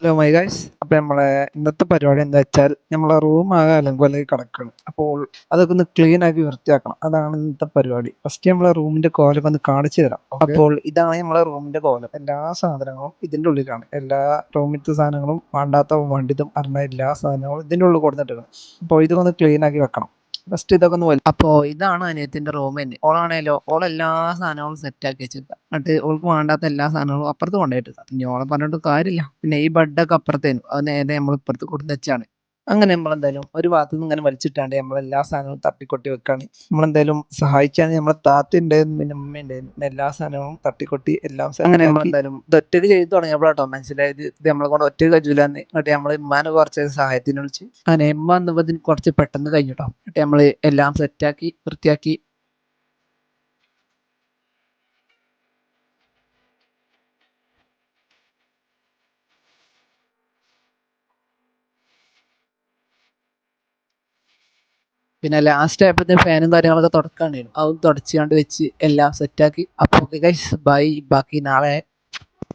Hello my guys. അപ്പോൾ നമ്മളെ ഇന്നത്തെ പരിപാടി എന്താ വെച്ചാൽ നമ്മളെ റൂം ആകെ അലങ്കോലമായി കിടക്കണം. അപ്പോൾ അതൊക്കെ ഒന്ന് ക്ലീൻ ആക്കി വൃത്തിയാക്കണം. അതാണ് ഇന്നത്തെ പരിപാടി. ഫസ്റ്റ് നമ്മളെ റൂമിന്റെ കോലൊക്കെ ഒന്ന് കാണിച്ചു തരാം. അപ്പോൾ ഇതാണ് നമ്മളെ റൂമിന്റെ കോലം. എല്ലാ സാധനങ്ങളും ഇതിന്റെ ഉള്ളിലാണ്. എല്ലാ റൂമിലത്തെ സാധനങ്ങളും വേണ്ടാത്ത വണ്ടിതും അറിഞ്ഞ എല്ലാ സാധനങ്ങളും ഇതിന്റെ ഉള്ളിൽ കൊടുത്തിട്ടുണ്ട്. അപ്പോൾ ഇതൊക്കെ ഒന്ന് ക്ലീൻ ആക്കി വെക്കണം. ഫസ്റ്റ് ഇതൊക്കെ ഒന്ന് അപ്പോൾ ഇതാണ് അനിയത്തിന്റെ റൂം തന്നെ. ഓളാണേലോ എല്ലാ സാധനങ്ങളും സെറ്റ് ആക്കി വെച്ചിട്ട് എന്നിട്ട് ഓൾക്ക് വേണ്ടാത്ത എല്ലാ സാധനങ്ങളും അപ്പുറത്ത് കൊണ്ടുപോയിട്ട് ഇനി ഓളെ പറഞ്ഞിട്ട് കാര്യമില്ല. പിന്നെ ഈ ബെഡൊക്കെ അപ്പുറത്തേനു അത് നേരെ നമ്മൾ ഇപ്പുറത്ത് കൊടുത്ത് വെച്ചാണ്. അങ്ങനെ നമ്മളെന്തായാലും ഒരു ഭാഗത്ത് നിന്ന് ഇങ്ങനെ വലിച്ചിട്ടാണ്ട് നമ്മളെല്ലാ സാധനവും തട്ടിക്കൊട്ടി വെക്കാണ്. നമ്മളെന്തായാലും സഹായിക്കാൻ നമ്മളെ താത്ത ഉണ്ടായിരുന്നു, പിന്നെ ഉമ്മ ഉണ്ടായിരുന്നു. പിന്നെ എല്ലാ സാധനവും തട്ടിക്കൊട്ടി എല്ലാം അങ്ങനെ നമ്മളെന്തായാലും ഇത് ഒറ്റയ്ക്ക് ചെയ്ത് തുടങ്ങിയപ്പോഴാട്ടോ മനസ്സിലായത് ഇത് നമ്മളെ കൊണ്ട് ഒറ്റയ്ക്ക് കഴിയൂലെന്ന്. എന്നിട്ട് നമ്മൾ ഉമ്മാനെ കുറച്ച് സഹായത്തിന് വിളിച്ച് അങ്ങനെ ഉമ്മ വന്നപ്പോൾ ഇതിന് കുറച്ച് പെട്ടെന്ന് കഴിഞ്ഞിട്ടോ. എന്നിട്ട് നമ്മൾ എല്ലാം സെറ്റാക്കി വൃത്തിയാക്കി. പിന്നെ ലാസ്റ്റ് ആയപ്പോഴത്തേക്കും ഫാനും കാര്യങ്ങളൊക്കെ തുടക്കാണ്ടായിരുന്നു. അതും തുടച്ചാണ്ട് വെച്ച് എല്ലാം സെറ്റാക്കി. അപ്പോൾ ഗൈസ് ബൈ. ബാക്കി നാളെ